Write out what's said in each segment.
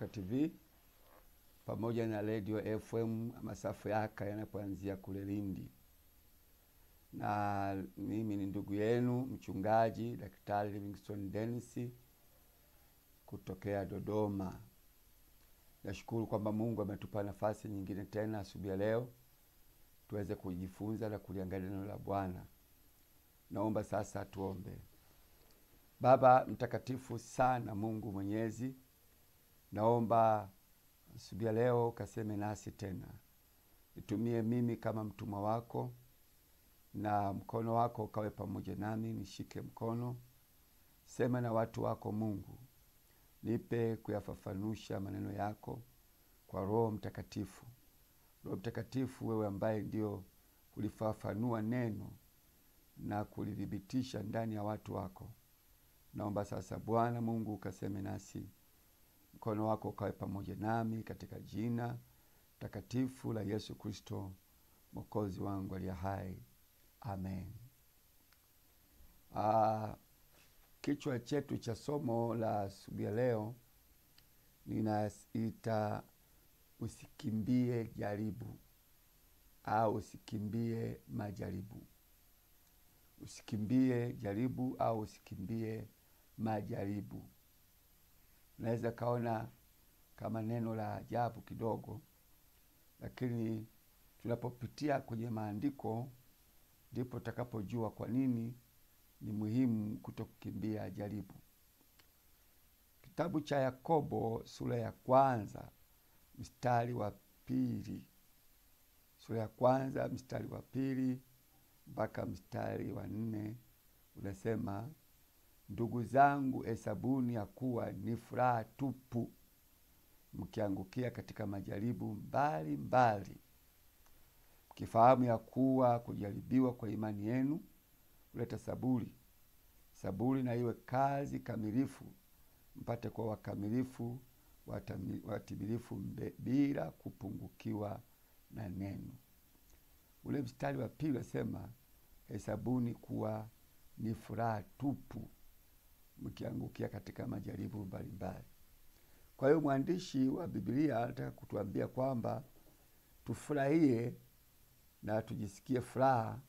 Baraka TV pamoja na Radio FM masafa yake yanapoanzia kule Lindi. Na mimi ni ndugu yenu mchungaji Daktari Livingstone Dennis kutokea Dodoma. Nashukuru kwamba Mungu ametupa nafasi nyingine tena asubuhi ya leo tuweze kujifunza na kuliangalia neno la Bwana. Naomba sasa tuombe. Baba mtakatifu sana, Mungu Mwenyezi, naomba asubuhi ya leo kaseme nasi tena. Nitumie mimi kama mtumwa wako, na mkono wako ukawe pamoja nami, nishike mkono. Sema na watu wako Mungu. Nipe kuyafafanusha maneno yako kwa Roho Mtakatifu. Roho Mtakatifu, wewe ambaye ndio ulifafanua neno na kulithibitisha ndani ya watu wako. Naomba sasa Bwana Mungu ukaseme nasi. Mkono wako ukawe pamoja nami katika jina takatifu la Yesu Kristo Mwokozi wangu aliye hai. Amen. Kichwa chetu cha somo la asubuhi ya leo ninaita usikimbie jaribu au usikimbie majaribu. Usikimbie jaribu au usikimbie majaribu. Naweza kaona kama neno la ajabu kidogo, lakini tunapopitia kwenye maandiko ndipo tutakapojua kwa nini ni muhimu kutokukimbia jaribu. Kitabu cha Yakobo sura ya 1 mstari wa 2. Sura ya 1 mstari wa 2 mpaka mstari wa 4 unasema, ndugu zangu, hesabuni ya kuwa ni furaha tupu mkiangukia katika majaribu mbali mbali, mkifahamu ya kuwa kujaribiwa kwa imani yenu huleta saburi. Saburi na iwe kazi kamilifu, mpate kwa wakamilifu watimilifu bila kupungukiwa na neno. Ule mstari wa 2 unasema hesabuni kuwa ni furaha tupu mkiangukia katika majaribu mbalimbali. Kwa hiyo mwandishi wa Biblia anataka kutuambia kwamba tufurahie na tujisikie furaha,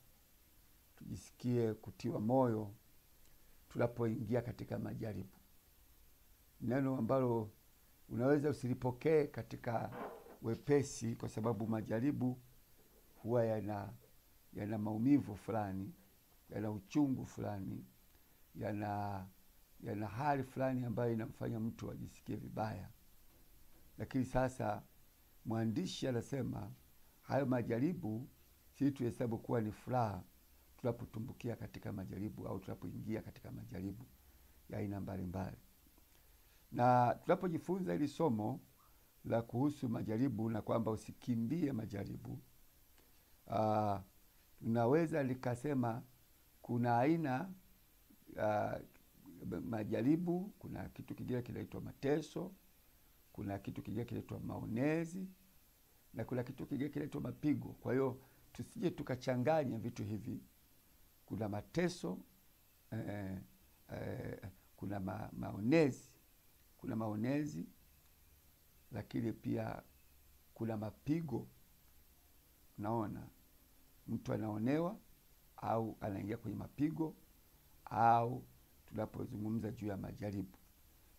tujisikie kutiwa moyo tunapoingia katika majaribu. Neno ambalo unaweza usilipokee katika wepesi, kwa sababu majaribu huwa yana maumivu fulani, yana uchungu fulani, yana hali fulani ambayo inamfanya mtu ajisikie vibaya. Lakini sasa mwandishi anasema hayo majaribu si tuhesabu kuwa ni furaha tunapotumbukia katika majaribu au tunapoingia katika majaribu ya aina mbalimbali. Na tunapojifunza hili somo la kuhusu majaribu na kwamba usikimbie majaribu, tunaweza likasema kuna aina majaribu. Kuna kitu kingine kinaitwa mateso, kuna kitu kingine kinaitwa maonezi, na kuna kitu kingine kinaitwa mapigo. Kwa hiyo tusije tukachanganya vitu hivi. Kuna mateso, kuna maonezi, lakini pia kuna mapigo. Naona mtu anaonewa au anaingia kwenye mapigo, au tunapozungumza juu ya majaribu.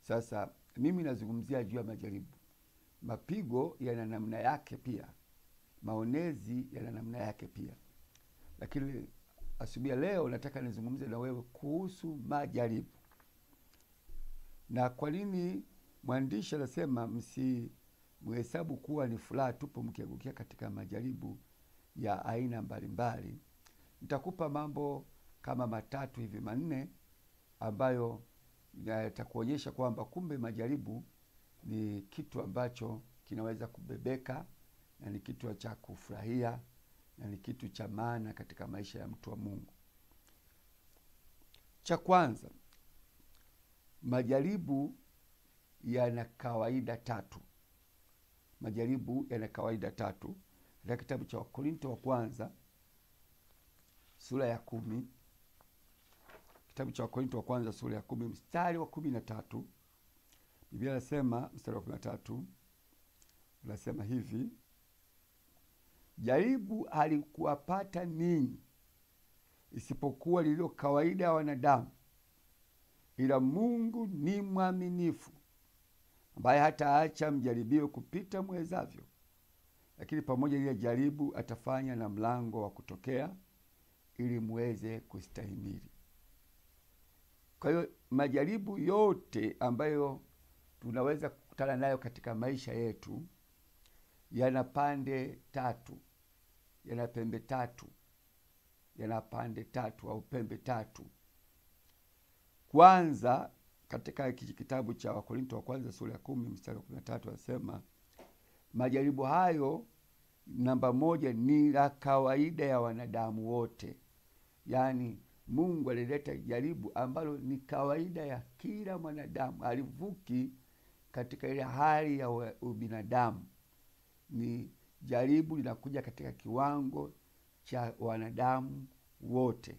Sasa mimi nazungumzia juu ya majaribu. Mapigo yana namna yake pia, maonezi yana namna yake pia, lakini asubuhi ya leo nataka nizungumze na wewe kuhusu majaribu. Na kwa nini mwandishi anasema msihesabu kuwa ni furaha tupu mkiangukia katika majaribu ya aina mbalimbali? Nitakupa mambo kama 3 hivi 4 ambayo yatakuonyesha kwamba kumbe majaribu ni kitu ambacho kinaweza kubebeka, na ni kitu cha kufurahia, na ni kitu cha maana katika maisha ya mtu wa Mungu. Cha kwanza, majaribu yana kawaida 3. Majaribu yana kawaida 3. Katika kitabu cha Wakorinto wa kwanza sura ya 10, kitabu cha Wakorinto wa kwanza sura ya 10 mstari wa 13 Biblia inasema mstari wa 13 unasema hivi: jaribu halikuwapata ninyi isipokuwa lililo kawaida ya wanadamu, ila Mungu ni mwaminifu, ambaye hataacha mjaribiwe kupita mwezavyo, lakini pamoja ile jaribu atafanya na mlango wa kutokea, ili muweze kustahimili. Kwa hiyo majaribu yote ambayo tunaweza kukutana nayo katika maisha yetu yana pande tatu, yana pembe tatu, yana pande tatu au pembe tatu. Kwanza, katika kitabu cha Wakorintho wa kwanza sura ya 10 mstari wa 13 anasema majaribu hayo namba moja ni la kawaida ya wanadamu wote. Yaani Mungu alileta jaribu ambalo ni kawaida ya kila mwanadamu, alivuki katika ile hali ya ubinadamu. Ni jaribu linakuja katika kiwango cha wanadamu wote.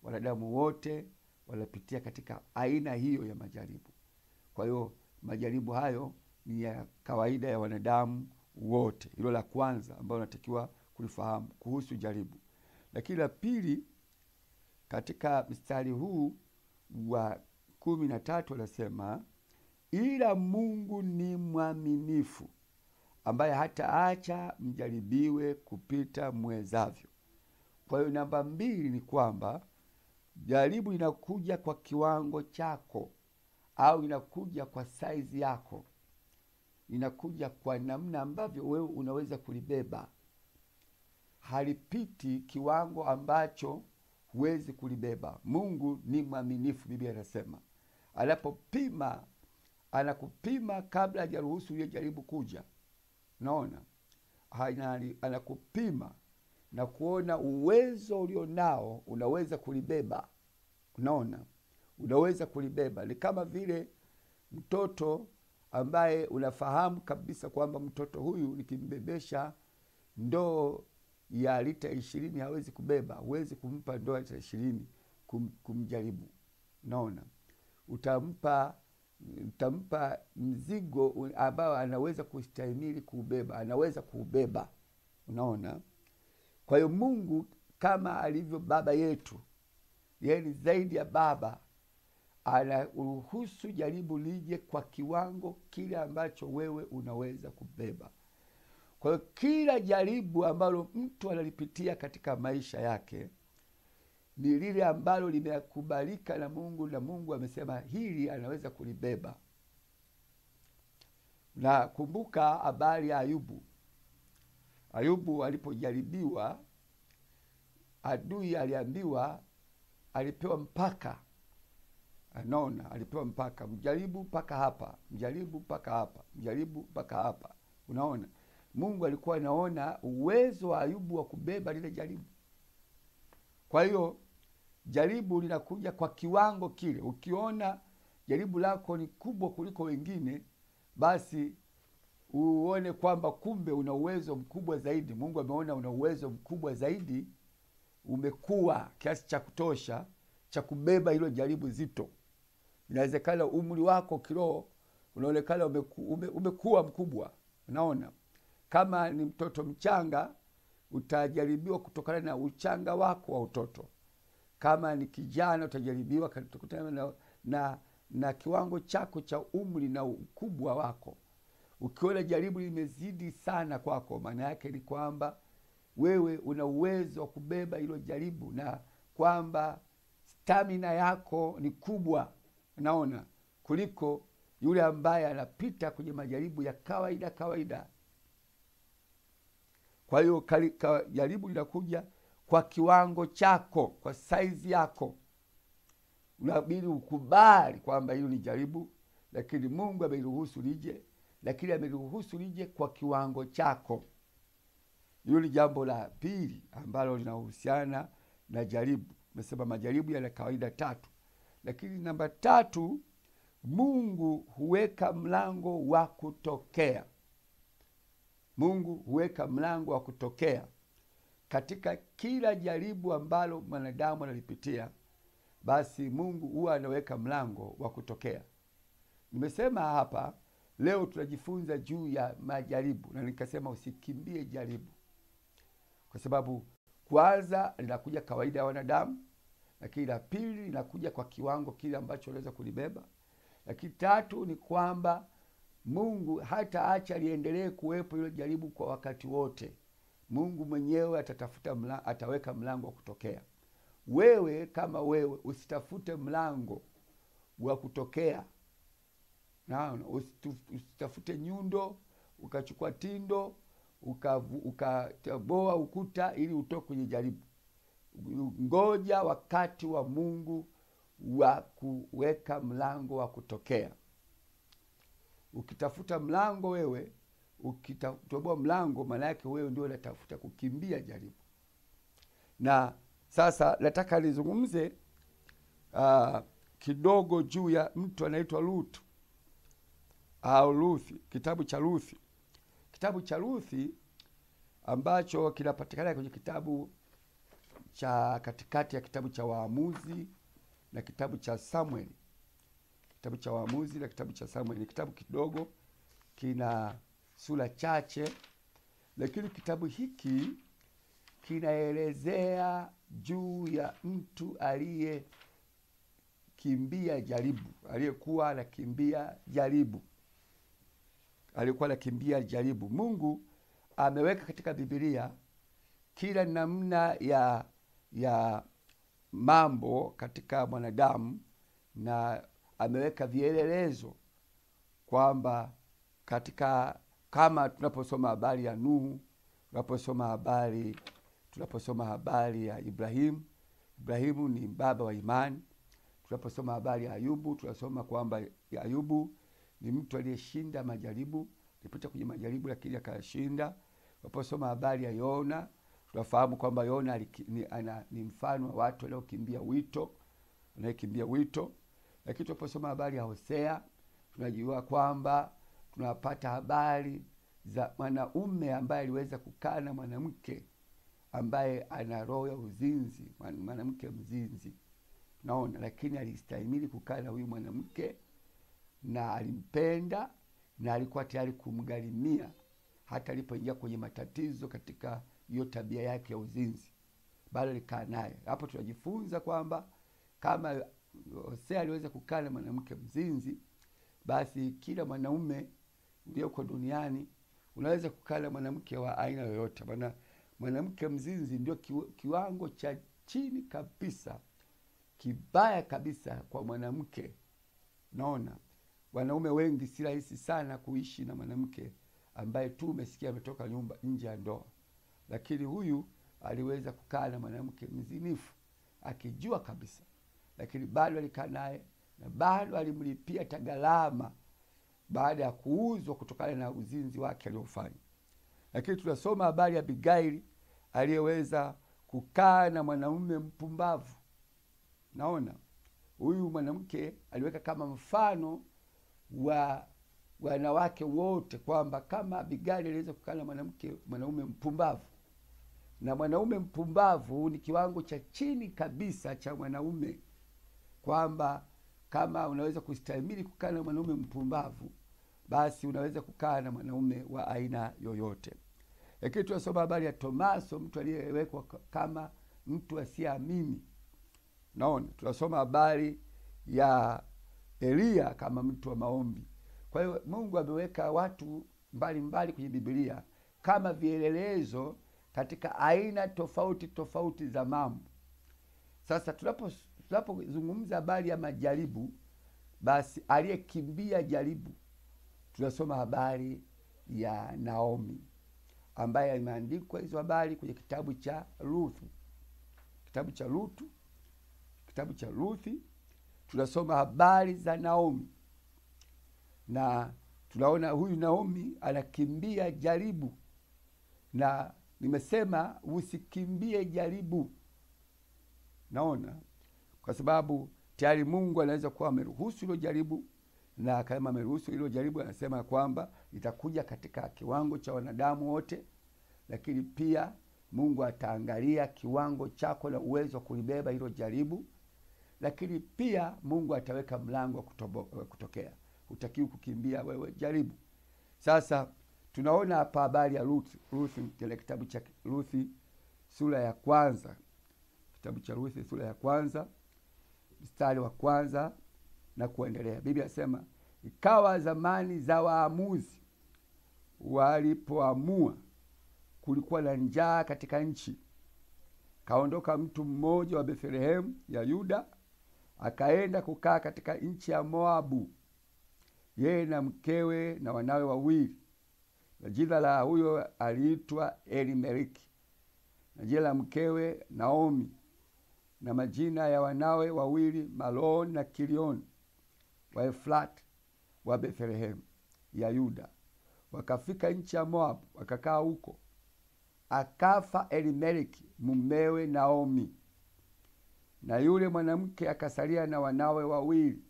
Wanadamu wote wanapitia katika aina hiyo ya majaribu. Kwa hiyo majaribu hayo ni ya kawaida ya wanadamu wote. Hilo la kwanza ambalo natakiwa kulifahamu kuhusu jaribu. Lakini la pili, katika mstari huu wa 13 anasema ila Mungu ni mwaminifu, ambaye hataacha mjaribiwe kupita mwezavyo. Kwa hiyo namba 2 ni kwamba jaribu linakuja kwa kiwango chako, au inakuja kwa saizi yako, inakuja kwa namna ambavyo wewe unaweza kulibeba. Halipiti kiwango ambacho huwezi kulibeba. Mungu ni mwaminifu. Biblia inasema anapopima, anakupima kabla hajaruhusu ile jaribu kuja. Naona anakupima na kuona uwezo ulionao, unaweza kulibeba. Unaona, unaweza kulibeba. Ni kama vile mtoto ambaye unafahamu kabisa kwamba mtoto huyu nikimbebesha ndoo ya lita 20 hawezi kubeba. Huwezi kumpa ndoo ya lita 20 kumjaribu. Unaona, utampa mzigo ambao anaweza kustahimili kuubeba, anaweza kuubeba. Unaona, kwa hiyo Mungu kama alivyo baba yetu, yeye ni zaidi ya baba, anaruhusu jaribu lije kwa kiwango kile ambacho wewe unaweza kubeba. Kwa hiyo kila jaribu ambalo mtu analipitia katika maisha yake ni lile ambalo limekubalika na Mungu, na Mungu amesema hili anaweza kulibeba. Na kumbuka habari ya Ayubu. Ayubu alipojaribiwa, adui aliambiwa, alipewa mpaka. Anaona, alipewa mpaka, mjaribu mpaka hapa, mjaribu mpaka hapa, mjaribu mpaka hapa. Unaona, Mungu alikuwa anaona uwezo wa Ayubu wa kubeba lile jaribu. Kwa hiyo jaribu linakuja kwa kiwango kile. Ukiona jaribu lako ni kubwa kuliko wengine, basi uone kwamba kumbe una uwezo mkubwa zaidi. Mungu ameona una uwezo mkubwa zaidi, umekuwa kiasi cha kutosha cha kubeba hilo jaribu zito. Inawezekana umri wako kiroho unaonekana umekuwa mkubwa. Unaona, kama ni mtoto mchanga utajaribiwa kutokana na uchanga wako wa utoto. Kama ni kijana utajaribiwa kutokana na kiwango chako cha umri na ukubwa wako. Ukiona jaribu limezidi sana kwako, maana yake ni kwamba wewe una uwezo wa kubeba hilo jaribu, na kwamba stamina yako ni kubwa, naona, kuliko yule ambaye anapita kwenye majaribu ya kawaida. Kwa hiyo jaribu linakuja kwa kiwango chako, kwa saizi yako. Unabidi ukubali kwamba hilo ni jaribu, lakini Mungu ameruhusu lije, lakini ameruhusu lije kwa kiwango chako. Hilo ni jambo la pili ambalo linahusiana na jaribu. Nimesema majaribu yana kawaida tatu. Lakini namba 3, Mungu huweka mlango wa kutokea. Mungu huweka mlango wa kutokea katika kila jaribu ambalo mwanadamu analipitia. Basi Mungu huwa anaweka mlango wa kutokea. nimesema hapa leo tunajifunza juu ya majaribu, na nikasema usikimbie jaribu, kwa sababu kwanza linakuja kawaida ya wanadamu, lakini la pili linakuja kwa kiwango kile ambacho unaweza kulibeba, lakini tatu ni kwamba Mungu hata acha liendelee kuwepo hilo jaribu kwa wakati wote. Mungu mwenyewe ataweka mlango wa kutokea. Wewe kama wewe usitafute mlango wa kutokea. Usitafute nyundo, ukachukua tindo, ukaboa ukuta ili utoke kwenye jaribu. Ngoja wakati wa Mungu wa kuweka mlango wa kutokea. Ukitafuta mlango wewe, ukitoboa mlango, maana yake wewe ndio unatafuta kukimbia jaribu. Na sasa nataka nizungumze kidogo juu ya mtu anaitwa Ruth au Ruthi, kitabu cha Ruthi. Kitabu cha Ruthi ambacho kinapatikana kwenye kitabu cha katikati ya kitabu cha Waamuzi na kitabu cha Samueli. Kitabu cha Waamuzi na kitabu cha Samueli ni kitabu kidogo, kina sura chache, lakini kitabu hiki kinaelezea juu ya mtu aliyekimbia jaribu, aliyekuwa anakimbia jaribu. Mungu ameweka katika Biblia kila namna ya mambo katika mwanadamu, na ameweka vielelezo kwamba kama tunaposoma habari ya Nuhu, tunaposoma habari ya Ibrahimu ni baba wa imani. Tunaposoma habari ya Ayubu, tunasoma kwamba Ayubu ni mtu aliyeshinda majaribu, alipita kwenye majaribu lakini akashinda. Tunaposoma habari ya Yona, tunafahamu kwamba Yona ni mfano wa watu waliokimbia wito. Lakini tunaposoma habari ya Hosea, tunajua kwamba tunapata habari za mwanaume ambaye aliweza kukaa na mwanamke ambaye ana roho ya uzinzi, mwanamke mzinzi. Naona, lakini alistahimili kukaa na huyu mwanamke na alimpenda na alikuwa tayari kumgharimia hata alipoingia kwenye matatizo katika hiyo tabia yake ya uzinzi, bado alikaa naye. Hapo tunajifunza kwamba kama Hosea aliweza kukaa na mwanamke mzinzi, basi kila mwanaume ulioko duniani unaweza kukaa na mwanamke wa aina yoyote. Maana mwanamke mzinzi ndio kiwango cha chini kabisa, kibaya kabisa kwa mwanamke. Naona wanaume wengi si rahisi sana kuishi na mwanamke ambaye tu umesikia ametoka nyumba nje ya ndoa, lakini huyu aliweza kukaa na mwanamke mzinifu akijua kabisa, lakini bado alikaa naye na bado alimlipia gharama baada ya kuuzwa kutokana na uzinzi wake aliofanya. Lakini tunasoma habari ya Abigaili aliyeweza kukaa na mwanaume mpumbavu. Naona huyu mwanamke aliweka kama mfano wa wanawake wote kwamba kama Abigaili aliweza kukaa na mwanaume mpumbavu, na mwanaume mpumbavu ni kiwango cha chini kabisa cha mwanaume, kwamba kama unaweza kustahimili kukaa na mwanaume mpumbavu, basi unaweza kukaa na mwanaume wa aina yoyote. Lakini tunasoma habari ya Tomaso, mtu aliyewekwa kama mtu asiyeamini. Naona tunasoma habari ya Elia kama mtu wa maombi. Kwa hiyo Mungu ameweka watu mbalimbali kwenye Biblia kama vielelezo katika aina tofauti za mambo. Sasa tunapozungumza habari ya majaribu, basi aliyekimbia jaribu, tunasoma habari ya Naomi ambaye imeandikwa hizo habari kwenye kitabu cha Ruth. Kitabu cha Ruth tunasoma habari za Naomi, na tunaona huyu Naomi anakimbia jaribu, na nimesema usikimbie jaribu. Naona kwa sababu tayari Mungu anaweza kuwa ameruhusu hilo jaribu, na kama ameruhusu hilo jaribu anasema kwamba litakuja katika kiwango cha wanadamu wote, lakini pia Mungu ataangalia kiwango chako na uwezo wa kulibeba hilo jaribu, lakini pia Mungu ataweka mlango wa kutokea. hutakiwi kukimbia wewe, jaribu. Sasa tunaona hapa habari ya Ruth kile kitabu cha Ruth sura ya kwanza, kitabu cha Ruth sura ya kwanza mstari wa kwanza na kuendelea. Biblia inasema, ikawa zamani za waamuzi walipoamua, kulikuwa na njaa katika nchi. Kaondoka mtu mmoja wa Bethlehemu ya Yuda, akaenda kukaa katika nchi ya Moabu, yeye na mkewe na wanawe wawili. Na jina la huyo aliitwa Elimeleki, na jina la mkewe Naomi, na majina ya wanawe wawili Maloni na Kilioni, wa Efrati wa Bethlehemu ya Yuda. Wakafika nchi ya Moabu, wakakaa huko. Akafa Elimeleki mumewe Naomi, na yule mwanamke akasalia na wanawe wawili,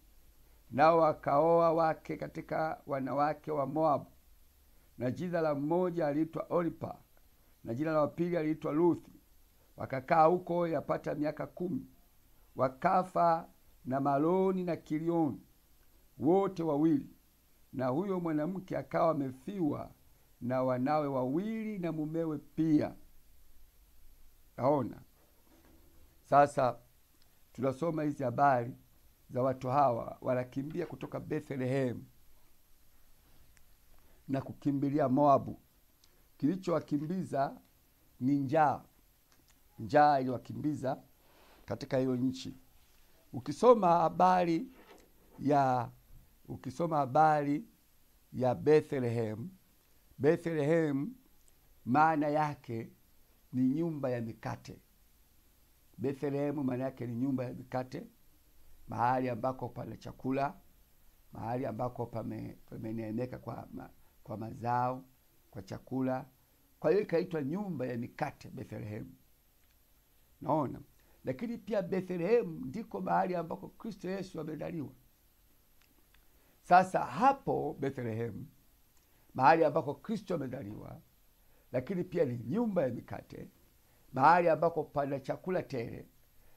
nao wakaoa wake katika wanawake wa Moabu. Na jina la mmoja aliitwa Oripa, na jina la pili aliitwa Ruthi. Wakakaa huko yapata miaka 10. Wakafa na Maloni na Kilioni wote wawili, na huyo mwanamke akawa amefiwa na wanawe wawili na mumewe pia. Naona sasa tunasoma hizi habari za watu hawa wanakimbia kutoka Bethlehem na kukimbilia Moabu. Kilichowakimbiza ni njaa. Njaa iliwakimbiza katika hiyo nchi. Ukisoma habari ya Bethlehem, Bethlehem maana yake ni nyumba ya mikate. Bethlehem maana yake ni nyumba ya mikate, mahali ambako pana chakula, mahali ambako pameneemeka kwa mazao, kwa chakula. Kwa hiyo ikaitwa nyumba ya mikate Bethlehem. Naona, lakini pia Bethlehem ndiko mahali ambako Kristo Yesu amezaliwa. Sasa hapo Bethlehem, mahali ambako Kristo amezaliwa, lakini pia ni nyumba ya mikate, mahali ambako pana chakula tele,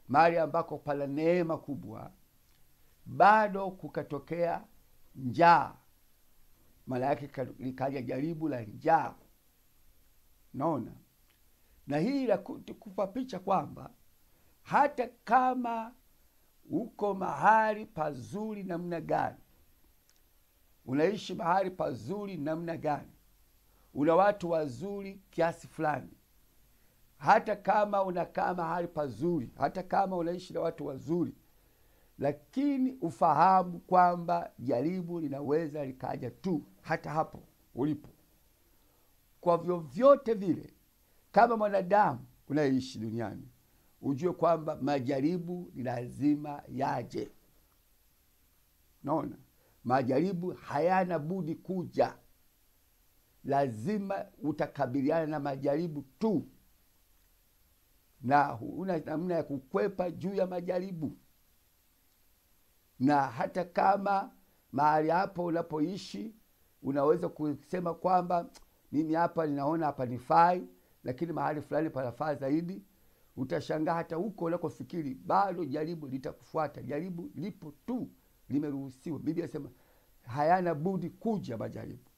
mahali ambako pana neema kubwa, bado kukatokea njaa. Maana yake likaja jaribu la njaa. Naona, na hii la kupa picha kwamba hata kama uko mahali pazuri namna gani, unaishi mahali pazuri namna gani, una watu wazuri kiasi fulani, hata kama unakaa mahali pazuri, hata kama unaishi na watu wazuri, lakini ufahamu kwamba jaribu linaweza likaja tu hata hapo ulipo. Kwa vyovyote vile, kama mwanadamu unaishi duniani, ujue kwamba majaribu ni lazima yaje. Naona, majaribu hayana budi kuja. Lazima utakabiliana na majaribu tu, na una namna ya kukwepa juu ya majaribu. Na hata kama mahali hapo unapoishi unaweza kusema kwamba mimi hapa ninaona hapa nifai, lakini mahali fulani panafaa zaidi, utashangaa hata huko unakofikiri bado jaribu litakufuata. Jaribu lipo tu, limeruhusiwa. Biblia inasema hayana budi kuja majaribu.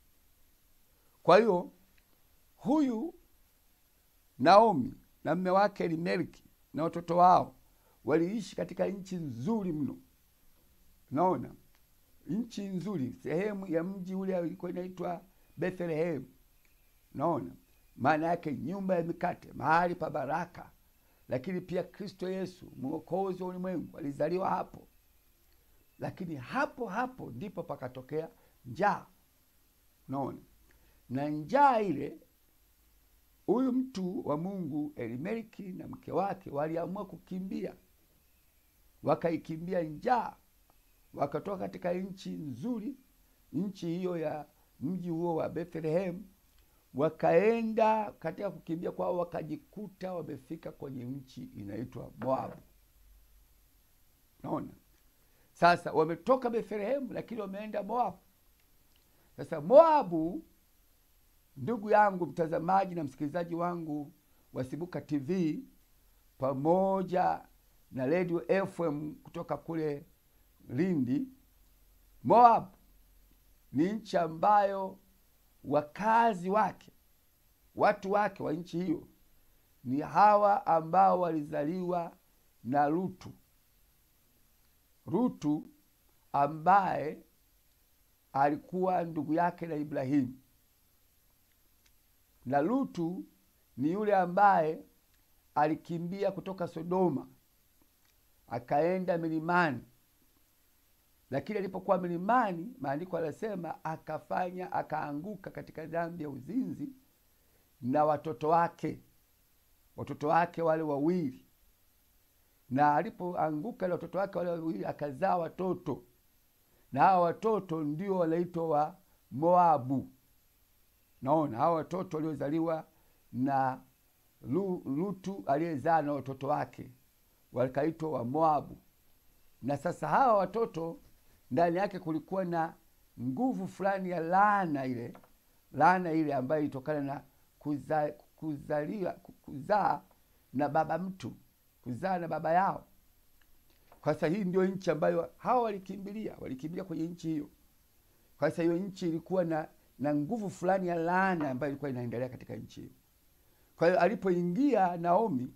Kwa hiyo huyu Naomi na mume wake Elimeleki na watoto wao waliishi katika nchi nzuri mno. Naona, nchi nzuri, sehemu ya mji ule ulikuwa inaitwa Bethlehem. Naona, maana yake nyumba ya mikate, mahali pa baraka. Lakini pia Kristo Yesu mwokozi wa ulimwengu alizaliwa hapo. Lakini hapo ndipo pakatokea njaa. Naona, na njaa ile, huyu mtu wa Mungu Elimeleki na mke wake waliamua kukimbia. Wakaikimbia njaa, wakatoka katika nchi nzuri, nchi hiyo ya mji huo wa Bethlehem, wakaenda katika kukimbia kwao, wakajikuta wamefika kwenye nchi inaitwa Moabu. Naona, sasa wametoka Bethlehem lakini wameenda Moabu. Sasa Moabu, ndugu yangu mtazamaji na msikilizaji wangu wa Sibuka TV pamoja na Radio FM kutoka kule Lindi, Moabu ni nchi ambayo wakazi wake, watu wake wa nchi hiyo ni hawa ambao walizaliwa na Lutu. Lutu ambaye alikuwa ndugu yake na Ibrahimu. Na Lutu ni yule ambaye alikimbia kutoka Sodoma akaenda milimani, lakini alipokuwa milimani, maandiko yanasema akaanguka katika dhambi ya uzinzi na watoto wake wale wawili. Na alipoanguka na watoto wake wale wawili akazaa watoto, na hawa watoto ndio wanaitwa wa Moabu. Naona hawa watoto waliozaliwa na Lutu aliyezaa na watoto wake wakaitwa wa Moabu. Na sasa hawa watoto ndani yake kulikuwa na nguvu fulani ya laana ile ambayo ilitokana na kuzaa na baba mtu, kuzaa na baba yao. Kwa sasa hii ndio nchi ambayo hawa walikimbilia kwenye nchi hiyo. Kwa sasa hiyo nchi ilikuwa na nguvu fulani ya laana ambayo ilikuwa inaendelea katika nchi hiyo. Kwa hiyo alipoingia Naomi,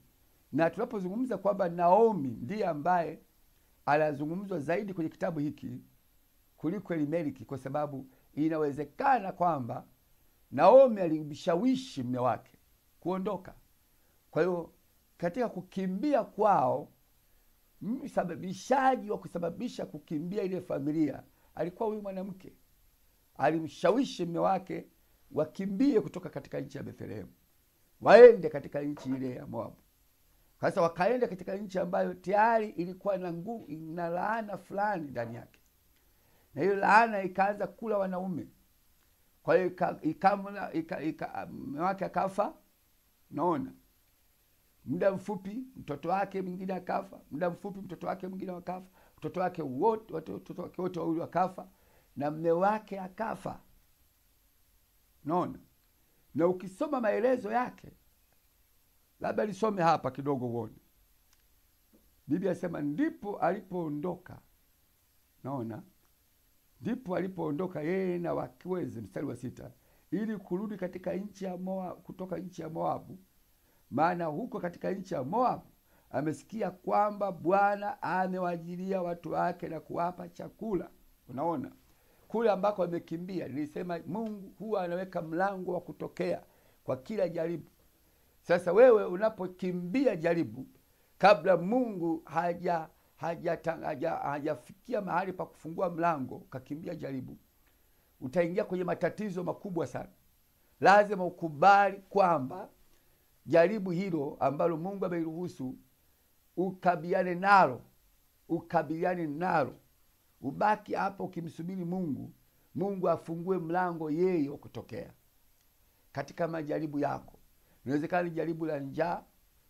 na tunapozungumza kwamba Naomi ndiye ambaye anazungumzwa zaidi kwenye kitabu hiki kuliko Elimeleki, kwa sababu inawezekana kwamba Naomi alimshawishi mume wake kuondoka. Kwa hiyo katika kukimbia kwao, msababishaji wa kusababisha kukimbia ile familia alikuwa huyu mwanamke. Alimshawishi mume wake wakimbie kutoka katika nchi ya Bethlehemu waende katika nchi ile ya Moabu. Sasa wakaenda katika nchi ambayo tayari ilikuwa na nguvu na laana fulani ndani yake, na hiyo laana ikaanza kula wanaume. Kwa hiyo mume wake akafa. Naona muda mfupi mtoto wake mwingine akafa, muda mfupi mtoto wake mwingine akafa, watoto wake wote wawili wakafa, na mume wake akafa. Naona, na ukisoma maelezo yake, labda nisome hapa kidogo uone. Biblia inasema ndipo alipoondoka. Naona, ndipo alipoondoka yeye na wakweze, mstari wa 6, ili kurudi katika nchi ya Moabu, kutoka nchi ya Moabu, maana huko katika nchi ya Moabu amesikia kwamba Bwana amewajilia watu wake na kuwapa chakula. Unaona, kule ambako wamekimbia, nilisema Mungu huwa anaweka mlango wa kutokea kwa kila jaribu. Sasa wewe unapokimbia jaribu, kabla Mungu hajafikia mahali pa kufungua mlango, ukakimbia jaribu, utaingia kwenye matatizo makubwa sana. Lazima ukubali kwamba jaribu hilo ambalo Mungu ameiruhusu ukabiliane nalo. Ubaki hapo ukimsubiri Mungu afungue mlango yeye wa kutokea katika majaribu yako. Inawezekana ni jaribu la njaa,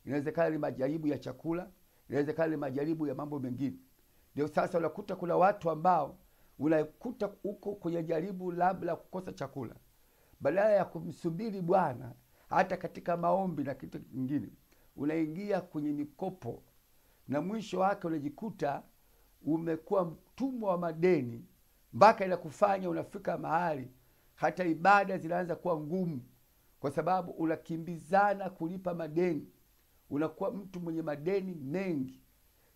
inawezekana ni majaribu ya chakula, inawezekana ni majaribu ya mambo mengine. Ndio sasa unakuta kuna watu ambao unakuta uko kwenye jaribu labda kukosa chakula, badala ya kumsubiri Bwana hata katika maombi na kitu kingine, unaingia kwenye mikopo, na mwisho wake unajikuta umekuwa mtumwa wa madeni, mpaka inakufanya unafika mahali hata ibada zinaanza kuwa ngumu, kwa sababu unakimbizana kulipa madeni. Unakuwa mtu mwenye madeni mengi,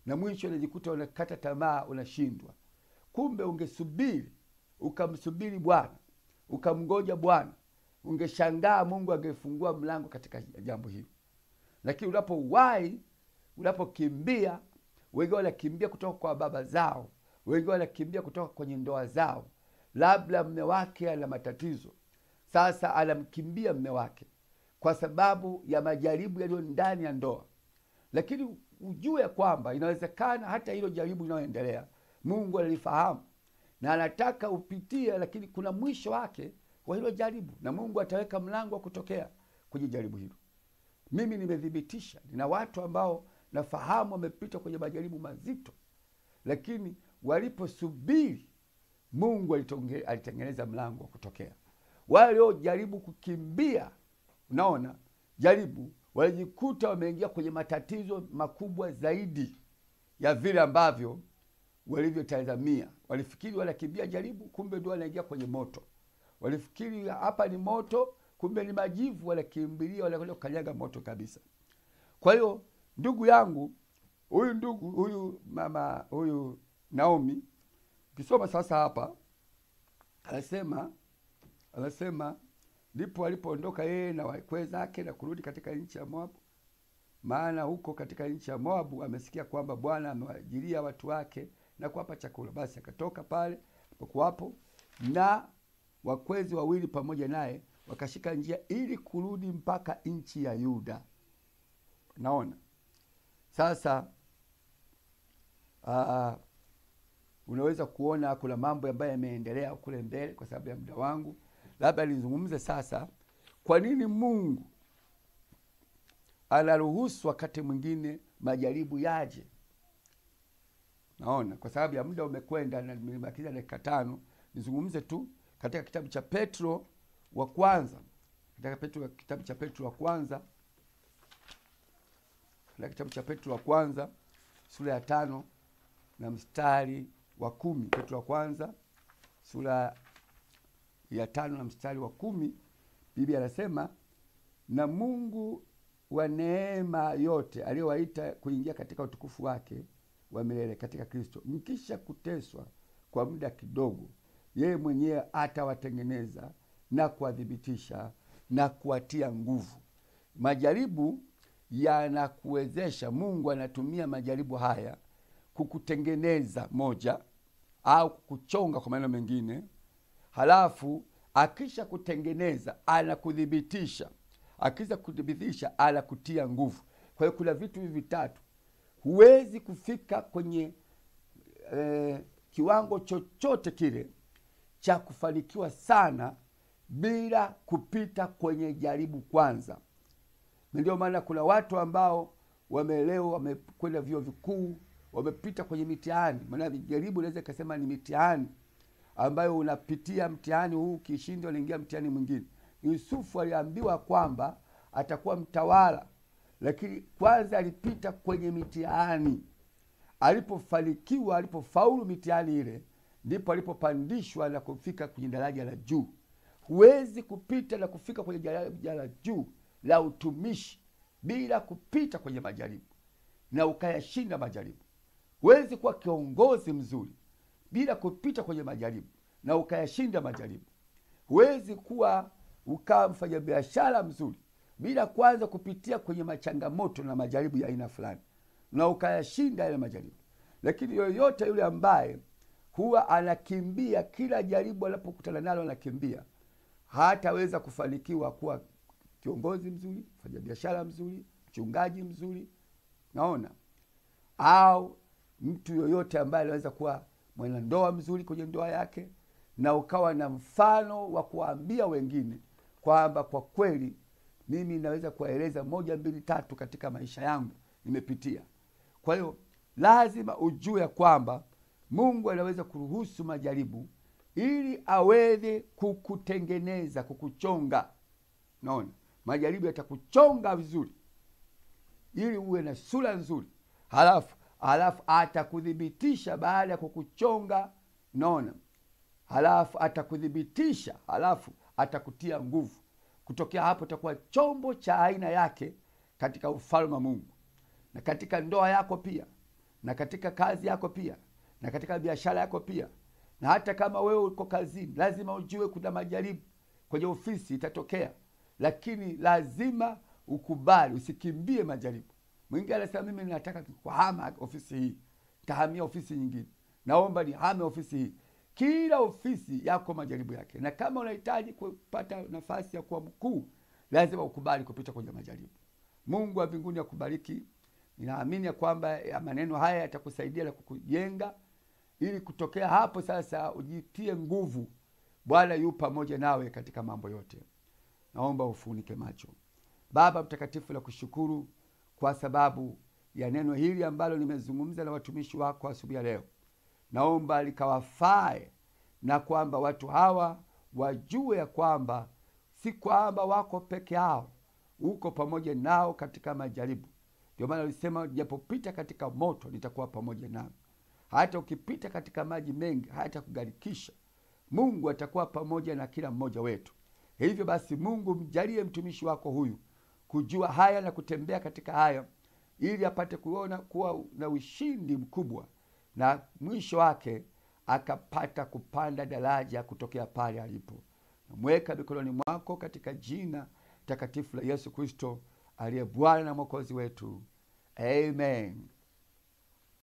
na mwisho unajikuta unakata tamaa, unashindwa. Kumbe ungesubiri, ukamsubiri Bwana, ukamngoja Bwana, ungeshangaa Mungu angefungua mlango katika jambo hilo. Lakini unapokimbia, wengi wanakimbia kutoka kwa baba zao, wengi wanakimbia kutoka kwenye ndoa zao. Labda mume wake ana matatizo, sasa anamkimbia mume wake kwa sababu ya majaribu yaliyo ndani ya ndoa. Lakini ujue kwamba inawezekana hata hilo jaribu linaloendelea Mungu analifahamu na anataka upitie, lakini kuna mwisho wake kwa hilo jaribu, na Mungu ataweka mlango wa kutokea kwenye jaribu hilo. Mimi nimedhibitisha, nina watu ambao nafahamu wamepita kwenye majaribu mazito, lakini waliposubiri Mungu alitengeneza mlango wa kutokea. Wale waliojaribu kukimbia, unaona, jaribu, walijikuta wameingia kwenye matatizo makubwa zaidi ya vile ambavyo walivyotazamia. Walifikiri wanakimbia jaribu, kumbe ndio wanaingia kwenye moto. Walifikiri hapa ni moto, kumbe ni majivu, wanakimbilia wanakwenda kukanyaga moto kabisa. Kwa hiyo ndugu yangu, huyu mama huyu Naomi, ukisoma sasa hapa anasema ndipo alipoondoka yeye na wakwe zake na kurudi katika nchi ya Moabu, maana huko katika nchi ya Moabu amesikia kwamba Bwana amewajilia watu wake na kuwapa chakula. Basi akatoka pale alipokuwapo na wakwezi wawili pamoja naye, wakashika njia ili kurudi mpaka nchi ya Yuda. Naona sasa unaweza kuona kuna mambo ambayo yameendelea kule mbele. Kwa sababu ya muda wangu, labda nizungumze sasa kwa nini Mungu anaruhusu wakati mwingine majaribu yaje. Naona kwa sababu ya muda umekwenda na nimebakiza dakika 5, nizungumze tu katika kitabu cha Petro wa kwanza. Kitabu cha Petro wa kwanza sura ya 5 na mstari wa 10. Petro wa kwanza sura ya 5 na mstari wa 10, Biblia inasema, na Mungu wa neema yote aliyowaita kuingia katika utukufu wake wa milele katika Kristo, mkisha kuteswa kwa muda kidogo, yeye mwenyewe atawatengeneza na kuwadhibitisha na kuwatia nguvu. Majaribu yanakuwezesha, Mungu anatumia majaribu haya kukutengeneza moja, au kukuchonga kwa maneno mengine. Halafu akisha kutengeneza anakudhibitisha, akisha kudhibitisha anakutia nguvu. Kwa hiyo kuna vitu hivi vitatu. Huwezi kufika kwenye kiwango chochote kile cha kufanikiwa sana bila kupita kwenye jaribu kwanza. Ndio maana kuna watu ambao wameelewa, wamekwenda vyuo vikuu, wamepita kwenye mitihani. Maana jaribu naweza kusema ni mitihani ambayo unapitia mtihani huu, kishindo unaingia mtihani mwingine. Yusufu aliambiwa kwamba atakuwa mtawala, lakini kwanza alipita kwenye mitihani. Alipofanikiwa, alipofaulu mitihani ile, ndipo alipopandishwa na kufika kwenye daraja la juu. Huwezi kupita na kufika kwenye daraja la juu la utumishi bila kupita kwenye majaribu na ukayashinda majaribu. Huwezi kuwa kiongozi mzuri bila kupita kwenye majaribu na ukayashinda majaribu. Huwezi kuwa ukawa mfanyabiashara mzuri bila kwanza kupitia kwenye machangamoto na majaribu ya aina fulani na ukayashinda yale majaribu. Lakini yoyote yule ambaye huwa anakimbia kila jaribu anapokutana nalo anakimbia, hataweza kufanikiwa kuwa kiongozi mzuri, mfanyabiashara mzuri, mchungaji mzuri. Naona au mtu yoyote ambaye anaweza kuwa mwanandoa mzuri kwenye ndoa yake, na ukawa na mfano wa kuambia wengine kwamba kwa kweli mimi naweza kueleza 1, 2, 3 katika maisha yangu nimepitia. Kwa hiyo lazima ujue kwamba Mungu anaweza kuruhusu majaribu ili aweze kukutengeneza, kukuchonga. Naona majaribu yatakuchonga vizuri ili uwe na sura nzuri. Halafu atakudhibitisha baada ya kukuchonga. Naona halafu atakudhibitisha, halafu atakutia nguvu. Kutokea hapo utakuwa chombo cha aina yake katika ufalme wa Mungu, na katika ndoa yako pia, na katika kazi yako pia, na katika biashara yako pia. Na hata kama wewe uko kazini, lazima ujue kuna majaribu kwenye ofisi itatokea, lakini lazima ukubali, usikimbie majaribu. Mwingine anasema mimi nataka kuhama ofisi hii, tahamia ofisi nyingine, naomba nihame ofisi hii. Kila ofisi yako majaribu yake, na kama unahitaji kupata nafasi ya kuwa mkuu, lazima ukubali kupita kwenye majaribu. Mungu wa mbinguni akubariki. Ninaamini kwamba maneno haya yatakusaidia na kukujenga, ili kutokea hapo sasa ujitie nguvu. Bwana yu pamoja nawe katika mambo yote. Naomba ufunike macho. Baba mtakatifu, na kushukuru kwa sababu ya neno hili ambalo nimezungumza na watumishi wako asubuhi ya leo. Naomba likawafae, na kwamba watu hawa wajue ya kwamba si kwamba wako peke yao, uko pamoja nao katika majaribu. Ndio maana alisema japopita katika moto nitakuwa pamoja nao. Hata ukipita katika maji mengi hayatakugharikisha. Mungu atakuwa pamoja na kila mmoja wetu. Hivyo basi, Mungu mjalie mtumishi wako huyu kujua haya na kutembea katika haya, ili apate kuona kuwa na ushindi mkubwa, na mwisho wake akapata kupanda daraja kutokea pale alipo. Namweka mikononi mwako katika jina takatifu la Yesu Kristo aliye Bwana na Mwokozi wetu. Amen.